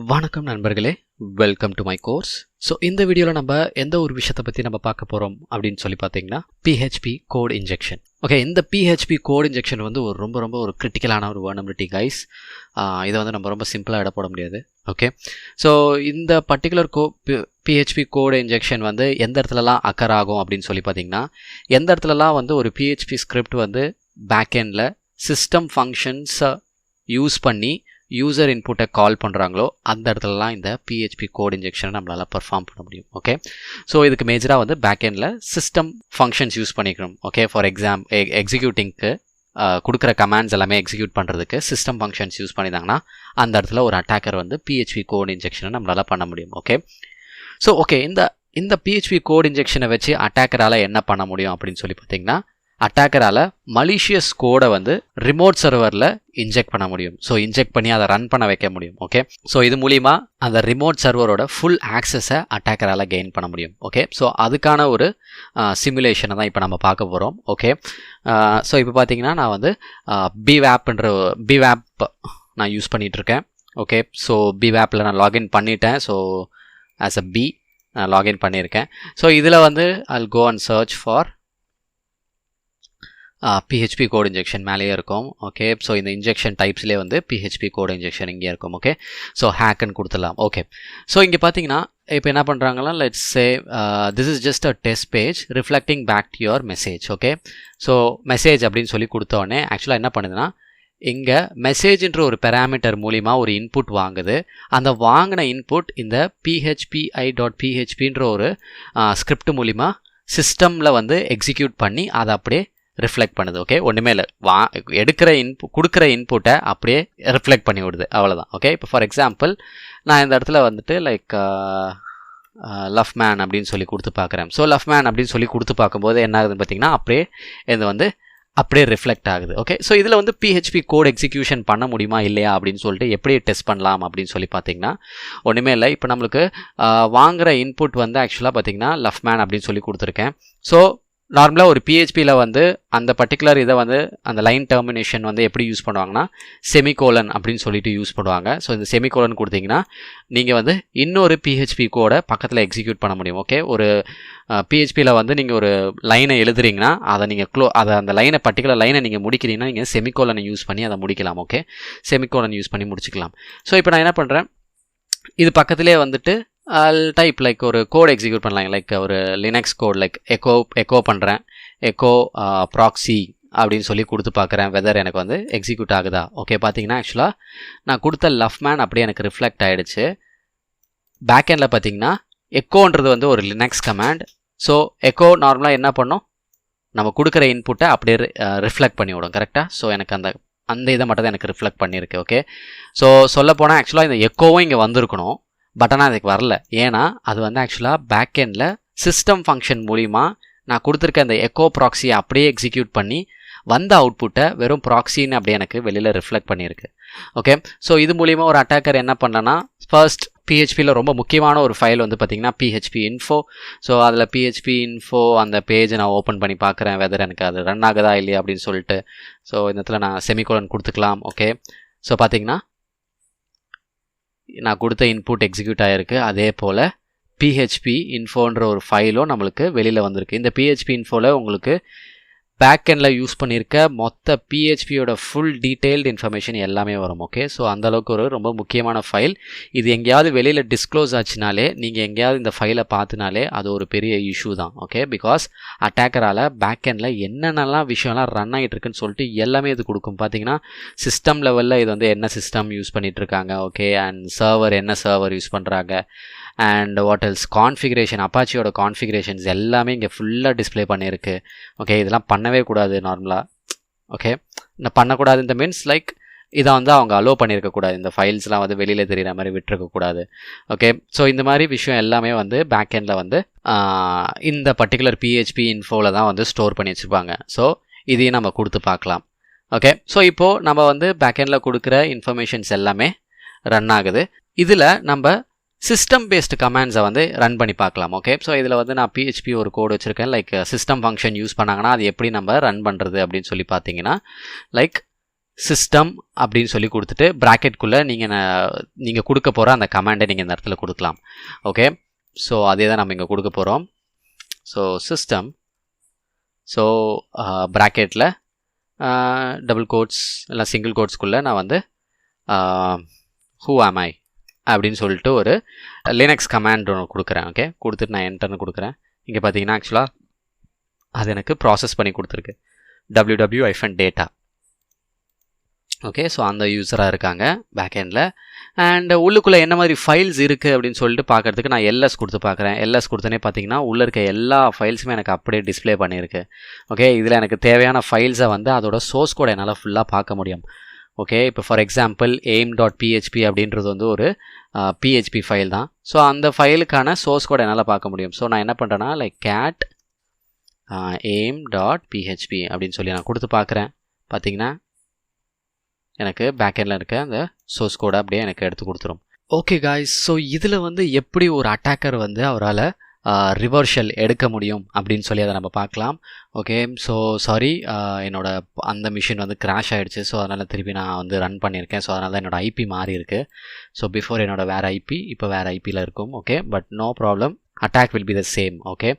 வணக்கம் நண்பர்களே, welcome to my course. So இந்த வீடியோவில் நம்ம எந்த ஒரு விஷயத்தை பற்றி நம்ம பார்க்க போகிறோம் அப்படின்னு சொல்லி பார்த்தீங்கன்னா PHP கோட் இன்ஜெக்ஷன். ஓகே, இந்த PHP கோட் இன்ஜெக்ஷன் வந்து ஒரு ரொம்ப ஒரு கிரிட்டிக்கலான ஒரு வர்னபிலிட்டி கைஸ். இதை வந்து நம்ம ரொம்ப சிம்பிளாக இட போட முடியாது. ஓகே, ஸோ இந்த பர்டிகுலர் PHP கோட் இன்ஜெக்ஷன் வந்து எந்த இடத்துலலாம் அக்கர் ஆகும் அப்படின்னு சொல்லி பார்த்தீங்கன்னா, எந்த இடத்துலலாம் வந்து ஒரு PHP ஸ்கிரிப்ட் வந்து பேக்எண்டில் சிஸ்டம் ஃபங்க்ஷன்ஸை யூஸ் பண்ணி யூசர் இன்புட்டை கால் பண்ணுறாங்களோ அந்த இடத்துலலாம் இந்த PHP கோட் இன்ஜெக்ஷனை நம்மளால் பர்ஃபார்ம் பண்ண முடியும். ஓகே, ஸோ இதுக்கு மேஜராக வந்து பேக்எண்டில் சிஸ்டம் ஃபங்க்ஷன்ஸ் யூஸ் பண்ணிக்கணும். ஓகே, ஃபார் எக்ஸிக்யூட்டிங்க்கு கொடுக்குற கமாண்ட்ஸ் எல்லாமே எக்ஸிக்யூட் பண்ணுறதுக்கு சிஸ்டம் ஃபங்க்ஷன்ஸ் யூஸ் பண்ணியிருந்தாங்கன்னா அந்த இடத்துல ஒரு அட்டாக்கர் வந்து PHP கோட் இன்ஜெக்ஷனை நம்மளால் பண்ண முடியும். ஓகே, ஸோ ஓகே, இந்த PHP கோட் இன்ஜெக்ஷனை வச்சு அட்டாக்கரால் என்ன பண்ண முடியும் அப்படின்னு சொல்லி பார்த்தீங்கன்னா, அட்டாக்கரால் மலிஷியஸ் கோடை வந்து ரிமோட் சர்வரில் இன்ஜெக்ட் பண்ண முடியும். ஸோ இன்ஜெக்ட் பண்ணி அதை ரன் பண்ண வைக்க முடியும். ஓகே, ஸோ இது மூலிமா அந்த ரிமோட் சர்வரோட ஃபுல் ஆக்சஸை அட்டாக்கரால் கெயின் பண்ண முடியும். ஓகே, ஸோ அதுக்கான ஒரு சிமுலேஷனை தான் இப்போ நம்ம பார்க்க போகிறோம். ஓகே, ஸோ இப்போ பார்த்தீங்கன்னா நான் வந்து பிவேப் நான் யூஸ் பண்ணிகிட்ருக்கேன். ஓகே, ஸோ பிவேப்பில் நான் லாகின் பண்ணிட்டேன். ஸோ ஆஸ் அ நான் லாகின் பண்ணியிருக்கேன். ஸோ இதில் வந்து I'll go and search for PHP code injection மேலேயே இருக்கும். ஓகே, ஸோ இந்த இன்ஜெக்ஷன் டைப்ஸ்லேயே வந்து PHP கோட் இன்ஜெக்ஷன் இங்கே இருக்கும். ஓகே, ஸோ ஹேக்குன்னு கொடுத்துடலாம். ஓகே, ஸோ இங்கே பார்த்தீங்கன்னா இப்போ என்ன பண்ணுறாங்கன்னா, let's say this is just a test page reflecting back to your message. Okay, so message அப்படின்னு சொல்லி கொடுத்தோடனே ஆக்சுவலாக என்ன பண்ணுதுன்னா, இங்கே மெசேஜ்ன்ற ஒரு பேராமீட்டர் மூலிமா ஒரு இன்புட் வாங்குது. அந்த வாங்கின இன்புட் இந்த phpi.phpன்ற ஒரு ஸ்கிரிப்ட் மூலிமா சிஸ்டமில் வந்து எக்ஸிக்யூட் பண்ணி அதை அப்படியே ரிஃப்ளெக்ட் பண்ணுது. ஓகே, ஒன்றுமே இல்லை, கொடுக்குற இன்புட்டை அப்படியே ரிஃப்ளெக்ட் பண்ணி விடுது, அவ்வளோதான். ஓகே, இப்போ ஃபார் எக்ஸாம்பிள் நான் இந்த இடத்துல வந்துட்டு லைக் லவ் மேன் அப்படின்னு சொல்லி கொடுத்து பார்க்குறேன். ஸோ லவ் மேன் அப்படின்னு சொல்லி கொடுத்து பார்க்கும்போது என்ன ஆகுதுன்னு பார்த்தீங்கன்னா, அப்படியே இது வந்து அப்படியே ரிஃப்ளெக்ட் ஆகுது. ஓகே, ஸோ இதில் வந்து PHP கோட் எக்ஸிக்யூஷன் பண்ண முடியுமா இல்லையா அப்படின்னு சொல்லிட்டு எப்படி டெஸ்ட் பண்ணலாம் அப்படின்னு சொல்லி பார்த்தீங்கன்னா, ஒன்றுமே இல்லை. இப்போ நம்மளுக்கு வாங்குகிற இன்புட் வந்து ஆக்சுவலாக பார்த்தீங்கன்னா லவ் மேன் அப்படின்னு சொல்லி கொடுத்துருக்கேன். ஸோ நார்மலாக ஒரு PHPயில் வந்து அந்த பர்டிகுலர் இதை வந்து அந்த லைன் டெர்மினேஷன் வந்து எப்படி யூஸ் பண்ணுவாங்கன்னா, செமிகோலன் அப்படின்னு சொல்லிட்டு யூஸ் பண்ணுவாங்க. ஸோ இந்த செமிகோலன் கொடுத்தீங்கன்னா நீங்கள் வந்து இன்னொரு PHP கோடை பக்கத்தில் எக்ஸிக்யூட் பண்ண முடியும். ஓகே, ஒரு PHPயில் வந்து நீங்கள் ஒரு லைனை எழுதுறீங்கன்னா அதை நீங்கள் அந்த பர்டிகுலர் லைனை நீங்கள் முடிக்கிறீங்கன்னா நீங்கள் செமிகோலனை யூஸ் பண்ணி அதை முடிக்கலாம். ஓகே, செமிகோலன் யூஸ் பண்ணி முடிச்சுக்கலாம். ஸோ இப்போ நான் என்ன பண்ணுறேன், இது பக்கத்திலே வந்துட்டு டைப் லைக் ஒரு கோட் எக்ஸிக்யூட் பண்ணலாம். லைக் ஒரு லினக்ஸ் கோட் லைக் எக்கோ பண்ணுறேன், எக்கோ ப்ராக்ஸி அப்படின்னு சொல்லி கொடுத்து பார்க்குறேன் வெதர் எனக்கு வந்து எக்ஸிக்யூட் ஆகுதா. ஓகே, பார்த்தீங்கன்னா ஆக்சுவலாக நான் கொடுத்த லவ் மேன் அப்படியே எனக்கு ரிஃப்ளெக்ட் ஆகிடுச்சு. பேக்எண்டில் பார்த்தீங்கன்னா எக்கோன்றது வந்து ஒரு லினக்ஸ் கமாண்ட். ஸோ எக்கோ நார்மலாக என்ன பண்ணும், நம்ம கொடுக்குற இன்புட்டை அப்படியே ரிஃப்ளெக்ட் பண்ணி விடும். கரெக்டாக, ஸோ எனக்கு அந்த இதை மட்டும் தான் எனக்கு ரிஃப்ளெக்ட் பண்ணியிருக்கு. ஓகே, ஸோ சொல்லப்போனால் ஆக்சுவலாக இந்த எக்கோவும் இங்கே வந்திருக்கணும், பட் ஆனால் அதுக்கு வரல. ஏன்னா அது வந்து ஆக்சுவலாக பேக்எண்டில் சிஸ்டம் ஃபங்க்ஷன் மூலிமா நான் கொடுத்துருக்க அந்த எக்கோ ப்ராக்ஸியை அப்படியே எக்ஸிக்யூட் பண்ணி வந்த அவுட்புட்டை வெறும் ப்ராக்ஸின்னு அப்படியே எனக்கு வெளியில் ரிஃப்ளெக்ட் பண்ணியிருக்கு. ஓகே, ஸோ இது மூலிமா ஒரு அட்டாக்கர் என்ன பண்ணலன்னா, ஃபர்ஸ்ட் PHPயில் ரொம்ப முக்கியமான ஒரு ஃபைல் வந்து பார்த்திங்கன்னா PHP info. ஸோ அதில் PHP info அந்த பேஜை நான் ஓப்பன் பண்ணி பார்க்குறேன் வெதர் எனக்கு அது ரன் ஆகுதா இல்லையா அப்படின்னு சொல்லிட்டு. ஸோ இந்த இடத்துல நான் செமிகோலன் கொடுத்துக்கலாம். ஓகே, ஸோ பார்த்தீங்கன்னா நான் கொடுத்த இன்புட் எக்ஸிக்யூட் ஆகிருக்கு. அதே போல் PHP infoன்ற ஒரு ஃபைலும் நம்மளுக்கு வெளியில் வந்திருக்கு. இந்த PHP infoவில் உங்களுக்கு பேக்எண்டில் யூஸ் பண்ணியிருக்க மொத்த PHPயோட ஃபுல் டீட்டெயில்டு இன்ஃபர்மேஷன் எல்லாமே வரும். ஓகே, ஸோ அந்தளவுக்கு ஒரு ரொம்ப முக்கியமான ஃபைல். இது எங்கேயாவது வெளியில் டிஸ்க்ளோஸ் ஆச்சுனாலே, நீங்கள் எங்கேயாவது இந்த ஃபைலை பார்த்தினாலே அது ஒரு பெரிய இஷ்யூ தான். ஓகே, பிகாஸ் அட்டாக்கரால் பேக்எண்டில் என்னென்னலாம் விஷயம்லாம் ரன் ஆகிட்டு இருக்குன்னு சொல்லிட்டு எல்லாமே இது கொடுக்கும். பார்த்தீங்கன்னா சிஸ்டம் லெவலில் இது வந்து என்ன சிஸ்டம் யூஸ் பண்ணிகிட்ருக்காங்க. ஓகே, அண்ட் சர்வர் என்ன சர்வர் யூஸ் பண்ணுறாங்க, அண்ட் வாட் எல்ஸ் கான்ஃபிகரேஷன், அப்பாச்சியோட கான்ஃபிகரேஷன்ஸ் எல்லாமே இங்கே ஃபுல்லாக டிஸ்பிளே பண்ணியிருக்கு. ஓகே, இதெல்லாம் பண்ணவே கூடாது நார்மலாக. ஓகே, நான் பண்ணக்கூடாது இந்த மீன்ஸ் லைக் இதை வந்து அவங்க அலோவ் பண்ணியிருக்கக்கூடாது, இந்த ஃபைல்ஸ்லாம் வந்து வெளியில் தெரிகிற மாதிரி விட்டுருக்கக்கூடாது. ஓகே, ஸோ இந்த மாதிரி விஷயம் எல்லாமே வந்து பேக்எண்டில் வந்து இந்த பர்டிகுலர் PHP infoவில் தான் வந்து ஸ்டோர் பண்ணி வச்சுருப்பாங்க. ஸோ இதையும் நம்ம கொடுத்து பார்க்கலாம். ஓகே, ஸோ இப்போது நம்ம வந்து பேக்எண்டில் கொடுக்குற இன்ஃபர்மேஷன்ஸ் எல்லாமே ரன் ஆகுது. இதில் நம்ம சிஸ்டம் பேஸ்டு கமாண்ட்ஸை வந்து ரன் பண்ணி பார்க்கலாம். ஓகே, ஸோ இதில் வந்து நான் PHP ஒரு கோடு வச்சுருக்கேன். லைக் சிஸ்டம் ஃபங்க்ஷன் யூஸ் பண்ணாங்கன்னா அது எப்படி நம்ம ரன் பண்ணுறது அப்படின்னு சொல்லி பார்த்தீங்கன்னா, லைக் சிஸ்டம் அப்படின்னு சொல்லி கொடுத்துட்டு ப்ராக்கெட்குள்ளே நீங்கள் கொடுக்க போகிற அந்த கமாண்டை நீங்கள் இந்த இடத்துல கொடுக்கலாம். ஓகே, ஸோ அதே தான் நம்ம இங்கே கொடுக்க போகிறோம். ஸோ சிஸ்டம், ஸோ ப்ராக்கெட்டில் டபுள் கோட்ஸ் இல்லை சிங்கிள் கோட்ஸ்குள்ளே நான் வந்து who am I அப்படின்னு சொல்லிட்டு ஒரு லினக்ஸ் கமாண்ட் ஒன்று கொடுக்குறேன். ஓகே, கொடுத்துட்டு நான் என்டர்னு கொடுக்குறேன். இங்கே பார்த்தீங்கன்னா ஆக்சுவலாக அது எனக்கு ப்ராசஸ் பண்ணி கொடுத்துருக்கு www-data. ஓகே, ஸோ அந்த யூஸராக இருக்காங்க பேக்எண்டில். அண்ட் உள்ளுக்குள்ளே என்ன மாதிரி ஃபைல்ஸ் இருக்குது அப்படின்னு சொல்லிட்டு பார்க்குறதுக்கு நான் எல்எஸ் கொடுத்து பார்க்குறேன். எல்எஸ் கொடுத்தனே பார்த்தீங்கன்னா உள்ளே இருக்க எல்லா ஃபைல்ஸுமே எனக்கு அப்படியே டிஸ்பிளே பண்ணியிருக்கு. ஓகே, இதில் எனக்கு தேவையான ஃபைல்ஸை வந்து அதோட சோர்ஸ் கோட் என்னால் ஃபுல்லாக பார்க்க முடியும். ஓகே, இப்போ ஃபார் எக்ஸாம்பிள் aim.php அப்படின்றது வந்து ஒரு PHP ஃபைல் தான். ஸோ அந்த ஃபைலுக்கான சோர்ஸ் கோட் என்னால் பார்க்க முடியும். ஸோ நான் என்ன பண்ணுறேன்னா லைக் cat aim.php அப்படின்னு சொல்லி நான் கொடுத்து பார்க்குறேன். பார்த்தீங்கன்னா எனக்கு பேக்கெண்டில் இருக்க அந்த சோர்ஸ் கோடை அப்படியே எனக்கு எடுத்து கொடுத்துரும். ஓகே காய்ஸ், ஸோ இதில் வந்து எப்படி ஒரு அட்டாக்கர் வந்து அவரால் ரிவர்ஷல் எடுக்க முடியும் அப்படின்னு சொல்லி அதை நம்ம பார்க்கலாம். ஓகே, ஸோ சாரி, என்னோட அந்த மிஷின் வந்து கிராஷ் ஆகிடுச்சு. ஸோ அதனால் திருப்பி நான் வந்து ரன் பண்ணியிருக்கேன். ஸோ அதனால தான் என்னோடய ஐபி மாறி இருக்குது. ஸோ பிஃபோர் என்னோட வேறு ஐபி, இப்போ வேறு ஐபியில் இருக்கும். Okay, but no problem, attack will be the same. Okay,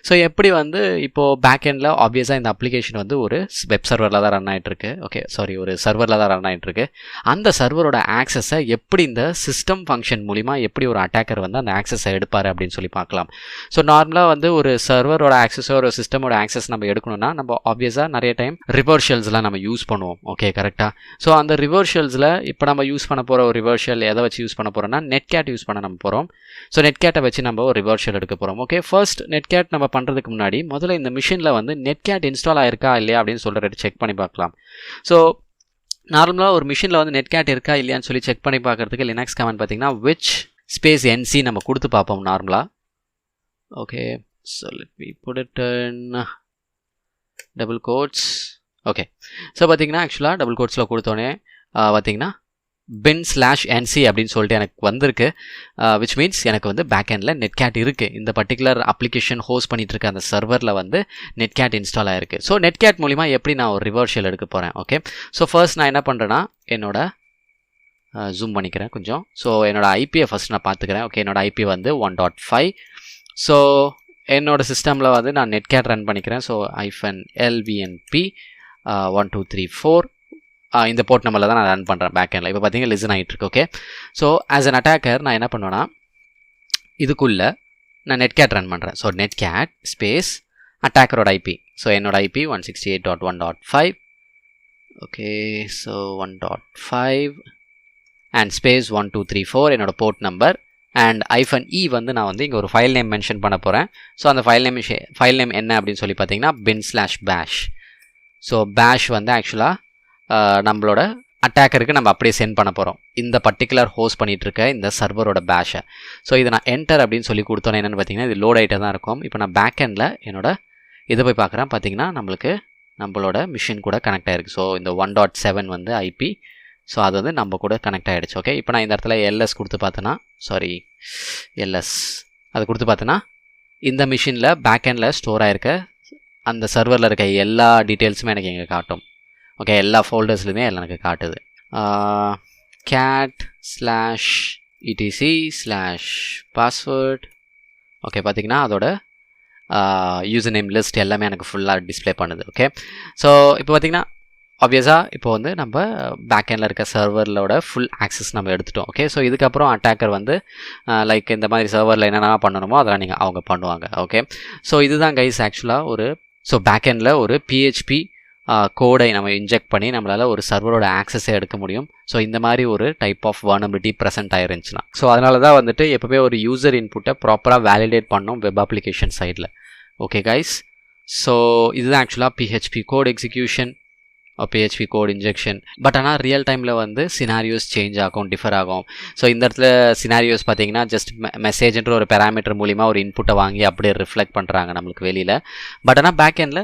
so எப்படி வந்து இப்போது பேக்எண்டில் ஆப்வியஸாக இந்த அப்ளிகேஷன் வந்து ஒரு வெப் சர்வரில் தான் ரன் ஆகிட்டுருக்கு. ஓகே, சாரி, ஒரு சர்வரில் தான் ரன் ஆகிட்டுருக்கு. அந்த சர்வரோட ஆக்சஸை எப்படி இந்த சிஸ்டம் ஃபங்க்ஷன் மூலிமா எப்படி ஒரு அட்டாக்கர் வந்து அந்த ஆக்சஸை எடுப்பார் அப்படின்னு சொல்லி பார்க்கலாம். ஸோ நார்மலாக வந்து ஒரு சர்வரோட ஆக்சஸோ ஒரு சிஸ்டமோட ஆக்சஸ் நம்ம எடுக்கணும்னா நம்ம ஆப்வியஸாக நிறைய டைம் ரிவர்ஷல்ஸ்லாம் நம்ம யூஸ் பண்ணுவோம். ஓகே, கரெக்டாக. ஸோ அந்த ரிவர்ஷல்ஸில் இப்போ நம்ம யூஸ் பண்ண போகிற ஒரு ரிவர்ஷல் எதை வச்சு யூஸ் பண்ண போகிறோம்னா நெட்கேட் யூஸ் பண்ண நம்ம போகிறோம். ஸோ நெட்கேட்டை வச்சு நம்ம ஒரு ரிவர்ஷல் எடுக்க போகிறோம். ஓகே, ஃபர்ஸ்ட் நெட்கேட் நம்ம பண்ணுறதுக்கு முன்னாடி முதல்ல இந்த மிஷினில் வந்து நெட்கேட் இன்ஸ்டால் ஆயிருக்கா இல்லையா அப்படின்னு சொல்லிட்டு செக் பண்ணி பார்க்கலாம். ஸோ நார்மலாக ஒரு மிஷினில் வந்து நெட்கேட் இருக்கா இல்லையான்னு சொல்லி செக் பண்ணி பார்க்குறதுக்கு லினக்ஸ் கமாண்ட் பார்த்தீங்கன்னா which space nc நம்ம கொடுத்து பார்ப்போம் நார்மலாக. Okay, so let me put it in double quotes. Okay, so பார்த்தீங்கன்னா ஆக்சுவலாக டபுள் கோட்ஸில் கொடுத்தோன்னே பார்த்தீங்கன்னா bin/nc அப்படின்னு சொல்லிட்டு எனக்கு வந்திருக்கு. விச் மீன்ஸ் எனக்கு வந்து பேக்எண்டில் நெட்கேட் இருக்குது. இந்த பர்டிகுலர் அப்ளிகேஷன் ஹோஸ்ட் பண்ணிட்டு இருக்க அந்த சர்வரில் வந்து நெட்கேட் இன்ஸ்டால் ஆகிருக்கு. ஸோ நெட்கேட் மூலிமா எப்படி நான் ஒரு ரிவர்ஷல் எடுக்க போகிறேன். ஓகே, ஸோ ஃபர்ஸ்ட் நான் என்ன பண்ணுறேன்னா என்னோட ஜூம் பண்ணிக்கிறேன் கொஞ்சம். ஸோ என்னோட ஐபியை ஃபஸ்ட் நான் பார்த்துக்கிறேன். ஓகே, என்னோட ஐபி வந்து 1.5. ஸோ என்னோட சிஸ்டமில் வந்து நான் நெட்கேட் ரன் பண்ணிக்கிறேன். ஸோ -lvnp 1234 இந்த போர்ட் நம்பரில் தான் நான் ரன் பண்ணுறேன் பேக்எண்டில். இப்போ பார்த்தீங்கன்னா லிசன் ஆகிட்டு இருக்கு. Okay, so as an attacker நான் என்ன பண்ணுவேன்னா இதுக்குள்ளே நான் நெட்கேட் ரன் பண்ணுறேன். ஸோ நெட்கேட் ஸ்பேஸ் அட்டாக்கரோட ஐபி. ஸோ என்னோட IP 168.1.5. Okay, so 1.5 and space 1234 என்னோட போர்ட் நம்பர் அண்ட் -e வந்து நான் வந்து இங்கே ஒரு ஃபைல் நேம் மென்ஷன் பண்ண போகிறேன். ஸோ அந்த ஃபைல் நேம் என்ன அப்படின்னு சொல்லி பார்த்தீங்கன்னா bin/bash. ஸோ பேஷ் வந்து ஆக்சுவலாக நம்மளோட அட்டாக்கருக்கு நம்ம அப்படியே சென்ட் பண்ண போகிறோம் இந்த பர்டிகுலர் ஹோஸ்ட் பண்ணிகிட்டு இருக்க இந்த சர்வரோட பேஷை. ஸோ இதை நான் என்டர் அப்படின்னு சொல்லி கொடுத்தோன்னே என்னென்னு பார்த்தீங்கன்னா இது லோட் ஆகிட்டே தான் இருக்கும். இப்போ நான் பேக்எண்டில் என்னோட இதை போய் பார்க்குறேன். பார்த்தீங்கன்னா நம்மளோட மிஷின் கூட கனெக்ட் ஆகிருக்கு. ஸோ இந்த 1.7 வந்து ஐபி. ஸோ அது வந்து நம்ம கூட கனெக்ட் ஆகிடுச்சு. ஓகே, இப்போ நான் இந்த இடத்துல எல்எஸ் கொடுத்து பார்த்தேன்னா அது கொடுத்து பார்த்தேன்னா இந்த மிஷினில் பேக்எண்டில் ஸ்டோர் ஆகிருக்க அந்த சர்வரில் இருக்க எல்லா டீட்டெயில்ஸுமே எனக்கு இங்கே காட்டும். ஓகே, எல்லா ஃபோல்டர்ஸ்லையுமே எல்லாம் எனக்கு காட்டுது. cat/etc/password. ஓகே, பார்த்தீங்கன்னா அதோட யூசர் நேம் லிஸ்ட் எல்லாமே எனக்கு ஃபுல்லாக டிஸ்பிளே பண்ணுது. ஓகே, ஸோ இப்போ பார்த்தீங்கன்னா ஆப்வியஸாக இப்போ வந்து நம்ம பேக்எண்டில் இருக்க சர்வரோட ஃபுல் ஆக்சஸ் நம்ம எடுத்துட்டோம். ஓகே, ஸோ இதுக்கப்புறம் அட்டாக்கர் வந்து லைக் இந்த மாதிரி சர்வரில் என்னென்ன பண்ணணுமோ அதெல்லாம் அவங்க பண்ணுவாங்க. ஓகே, ஸோ இதுதான் கைஸ் ஆக்சுவலாக பேக்எண்டில் ஒரு PHP கோடை நம்ம இன்ஜெக்ட் பண்ணி நம்மளால் ஒரு சர்வரோட ஆக்சஸை எடுக்க முடியும். ஸோ இந்த மாதிரி ஒரு டைப் ஆஃப் வல்னரபிலிட்டி ப்ரெசென்ட் ஆயிருந்துச்சுன்னா ஸோ அதனால தான் வந்துட்டு எப்போவே ஒரு யூசர் இன்புட்டை ப்ராப்பராக வேலிடேட் பண்ணோம் வெப் அப்ளிகேஷன் சைடில். ஓகே கைஸ், ஸோ இதுதான் ஆக்சுவலாக PHP code execution, PHP code injection. But ஆனால் ரியல் டைமில் வந்து சினாரியோஸ் சேஞ்ச் ஆகும், டிஃபர் ஆகும். ஸோ இந்த இடத்துல சினாரியோஸ் பார்த்தீங்கன்னா ஜஸ்ட் மெசேஜ்ன்ற ஒரு பேராமீட்டர் மூலிமா ஒரு இன்புட்டை வாங்கி அப்படியே ரிஃப்ளெக்ட் பண்ணுறாங்க நம்மளுக்கு வெளியில். பட் ஆனால் பேக்எண்டில்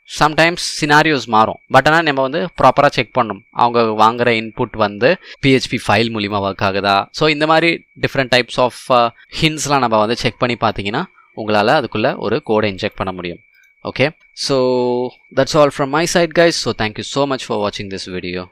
சம்டைம்ஸ் சினாரியோஸ் மாறும். பட் ஆனால் நம்ம வந்து ப்ராப்பராக செக் பண்ணணும் அவங்க வாங்குகிற இன்புட் வந்து PHP ஃபைல் மூலிமா ஒர்க் ஆகுதா. ஸோ இந்த மாதிரி டிஃப்ரெண்ட் டைப்ஸ் ஆஃப் ஹிண்ட்ஸ்லாம் நம்ம வந்து செக் பண்ணி பார்த்தீங்கன்னா உங்களால் அதுக்குள்ளே ஒரு கோடை இன்ஜெக்ட் பண்ண முடியும். Okay, so that's all from my side guys. So thank you so much for watching this video.